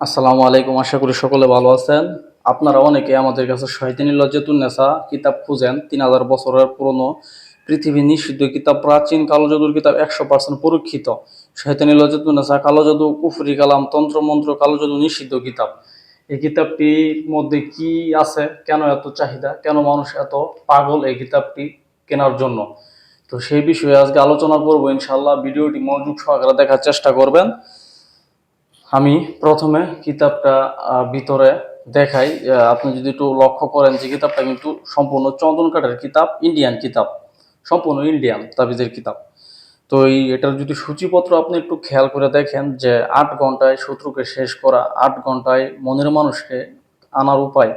আসসালামু আলাইকুম। আশা করি সকলে ভালো আছেন। আপনারা অনেকে আমাদের কাছে শয়তানি লজ্জাতুন নেসা কিতাব খুঁজেন। 3000 বছরের পুরনো পৃথিবী নিষিদ্ধ কিতাব, প্রাচীন কালো জাদুর কিতাব, 100% পরীক্ষিত শয়তানি লজ্জাতুন নেসা, কালো জাদু, কুফরি কালাম, তন্ত্র মন্ত্র, কালো জাদু নিষিদ্ধ কিতাব। এই কিতাবটির মধ্যে কি আছে, কেন এত চাহিদা, কেন মানুষ এত পাগল এই কিতাবটি কেনার জন্য, তো সেই বিষয়ে আজকে আলোচনা করবো ইনশাআল্লাহ। ভিডিওটি মনোযোগ সহকারে দেখার চেষ্টা করবেন। আমি প্রথমে কিতাবটা ভিতরে দেখাই। আপনি যদি একটু লক্ষ্য করেন যে কিতাবটা কিন্তু সম্পূর্ণ চন্দন কাঠের কিতাব, ইন্ডিয়ান কিতাব, সম্পূর্ণ ইন্ডিয়ান তাবিজের কিতাব। তো এটার যদি সূচিপত্র আপনি একটু খেয়াল করে দেখেন যে 8 ঘন্টায় শত্রুকে শেষ করা, 8 ঘন্টায় মনের মানুষকে আনার উপায়,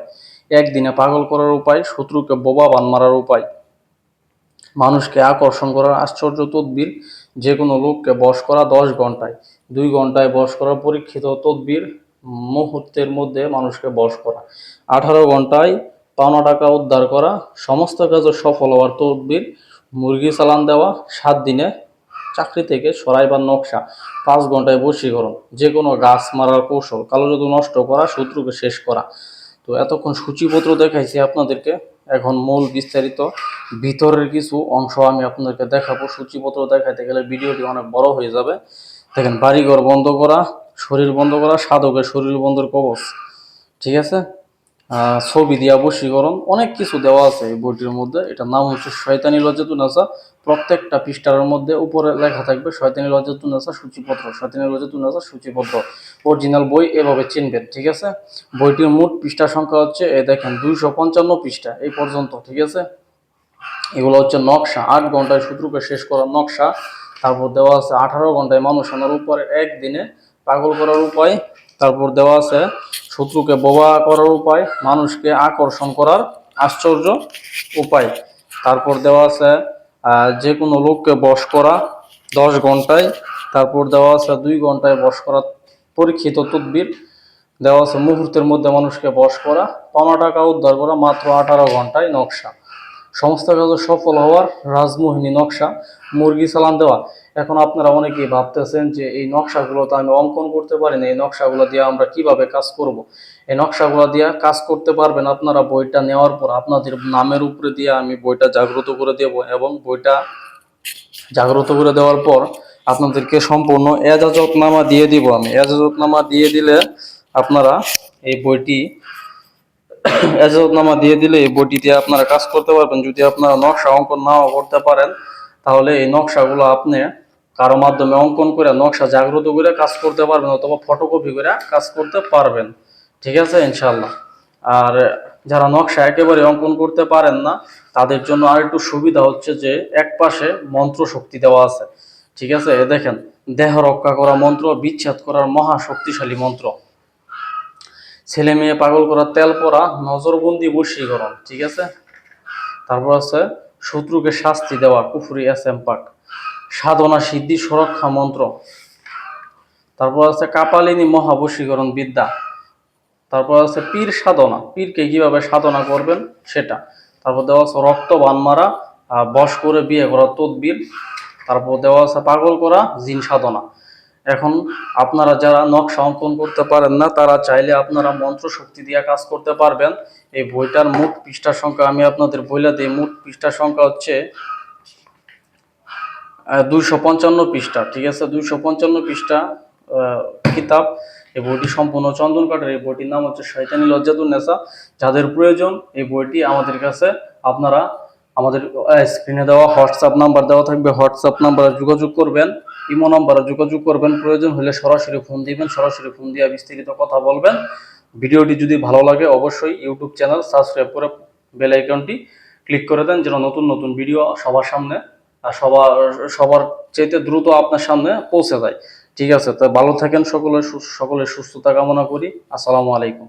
একদিনে পাগল করার উপায়, শত্রুকে বোবা বান মারার উপায়, মানুষকে আকর্ষণ করার আশ্চর্য তদবির, যে কোনো লোককে বশ করা 10 ঘন্টায়, 2 ঘন্টায় বশ করার পরীক্ষিত তদবির, মুহূর্তের মধ্যে মানুষকে বশ করা, 18 ঘন্টায় পাওনা টাকা উদ্ধার করা, সমস্ত কাজে সফল হওয়ার তদবির, মুরগি চালান দেওয়া, 7 দিনে চাকরি থেকে সরাইবার নকশা, 5 ঘন্টায় বশীকরণ, যে কোনো গাছ মারার কৌশল, কালো জাদু নষ্ট করা, শত্রুকে শেষ করা। তো এতক্ষণ সূচিপত্র দেখাইছি আপনাদেরকে, এখন মূল বিস্তারিত ভিতরের কিছু অংশ আমি আপনাদেরকে দেখাবো। সূচিপত্র দেখাইতে গেলে ভিডিওটি অনেক বড় হয়ে যাবে। দেখেন, বাড়িঘর বন্ধ করা, শরীর বন্ধ করা, সাধকের শরীর বন্ধের কবচ, ঠিক আছে। ছবি দিয়া বশীকরণ, অনেক কিছু দেওয়া আছে এই বইটির মধ্যে। এটার নাম হচ্ছে শয়তানি লজ্জাতুন নেসা। প্রত্যেকটা পৃষ্ঠার মধ্যে উপরে লেখা থাকবে শয়তানি লজ্জাতুন নেসা সূচিপত্র, শয়তানি লজ্জাতুন নেসা সূচিপত্র। অরিজিনাল বই এভাবে চিনবেন, ঠিক আছে। বইটির মোট পৃষ্ঠা সংখ্যা হচ্ছে দেখেন 255 পৃষ্ঠা এই পর্যন্ত, ঠিক আছে। এগুলো হচ্ছে নকশা, 8 ঘন্টায় শত্রুকে শেষ করার নকশা। তারপর দেওয়া আছে 18 ঘন্টায় মানুষ আনার উপরে, একদিনে পাগল করার উপায়। তারপর দেওয়া আছে শত্রুকে বোবা করার উপায়, মানুষকে আকর্ষণ করার আশ্চর্য উপায়। তারপর দেওয়া আছে যে কোনো লোককে বশ করা 10 ঘন্টায়। তারপর দেওয়া আছে 2 ঘন্টায় বশ করা পরীক্ষিত তদবির। দেওয়া আছে মুহূর্তের মধ্যে মানুষকে বশ করা, পাওনা টাকা উদ্ধার করা মাত্র 18 ঘন্টায় নকশা, সমস্ত কাজে সফল হওয়ার রাজমোহিনী নকশা, মুরগি চালান দেওয়া। এখন আপনারা অনেকেই ভাবতেছেন যে এই নকশাগুলো তো আমি অঙ্কন করতে পারি না, এই নকশাগুলো দিয়ে আমরা কিভাবে কাজ করব। এই নকশাগুলো দিয়ে কাজ করতে পারবেন আপনারা বইটা নেওয়ার পর। আপনাদের নামের উপরে দিয়ে আমি বইটা জাগ্রত করে দেব, এবং বইটা জাগ্রত করে দেওয়ার পর আপনাদেরকে সম্পূর্ণ এজাজতনামা দিয়ে দিব। আমি এজাজতনামা দিয়ে দিলে আপনারা এই বইটি এজাজতনামা দিয়ে দিলে এই বইটি দিয়ে আপনারা কাজ করতে পারবেন। যদি আপনারা নকশা অঙ্কন নাও করতে পারেন, তাহলে এই নকশাগুলো আপনি কারো মাধ্যমে অঙ্কন করে নকশা জাগ্রত করে কাজ করতে পারবেন, অথবা ফটোকপি করে কাজ করতে পারবেন, ঠিক আছে ইনশাল্লাহ। আর যারা নকশা একেবারে অঙ্কন করতে পারেন না, তাদের জন্য আরেকটু সুবিধা হচ্ছে যে এক পাশে মন্ত্র শক্তি দেওয়া আছে, ঠিক আছে। দেখেন, দেহ রক্ষা করা মন্ত্র, বিচ্ছেদ করার মহা শক্তিশালী মন্ত্র, ছেলে মেয়ে পাগল করা, তেল পরা, নজরবন্দি, বশীকরণ, ঠিক আছে। তারপর আছে শত্রুকে শাস্তি দেওয়া, কুফরি পাক, সাধনা সিদ্ধি সুরক্ষা মন্ত্র। তারপর আছে কাপালিনী মহাবশীকরণ বিদ্যা। তারপর আছে পীর সাধনা, পীরকে কিভাবে সাধনা করবেন সেটা। তারপর দেওয়া আছে রক্ত বান মারা, বশ করে বিয়ে করা তদবির। তারপর দেওয়া আছে পাগল করা জিন সাধনা। এখন আপনারা যারা নকশা অঙ্কন করতে পারেন না, তারা চাইলে আপনারা মন্ত্র শক্তি দিয়ে কাজ করতে পারবেন। এই বইটার মোট পৃষ্ঠা সংখ্যা আমি আপনাদের বইলা দিই। মোট পৃষ্ঠা সংখ্যা হচ্ছে 255 পৃষ্ঠা, ঠিক আছে। 255 পৃষ্ঠা কিতাব। এই বইটি সম্পূর্ণ চন্দন কাঠের। এই বইটির নাম হচ্ছে শয়তানি লজ্জাতুন নেসা। যাদের প্রয়োজন এই বইটি, আমাদের কাছে আপনারা আমাদের স্ক্রিনে দেওয়া হোয়াটসঅ্যাপ নাম্বার দেওয়া থাকবে, হোয়াটসঅ্যাপ নাম্বারে যোগাযোগ করবেন, ইমো নাম্বারে যোগাযোগ করবেন। প্রয়োজন হলে সরাসরি ফোন দিবেন, সরাসরি ফোন দিয়ে বিস্তারিত কথা বলবেন। ভিডিওটি যদি ভালো লাগে অবশ্যই ইউটিউব চ্যানেল সাবস্ক্রাইব করে বেল আইকনটি ক্লিক করে দেন, যেন নতুন নতুন ভিডিও সবার সামনে সবার চাইতে দ্রুত আপনার সামনে পৌঁছে যায়, ঠিক আছে। তো ভালো থাকেন সকলের সুস্থতা কামনা করি। আসসালামু আলাইকুম।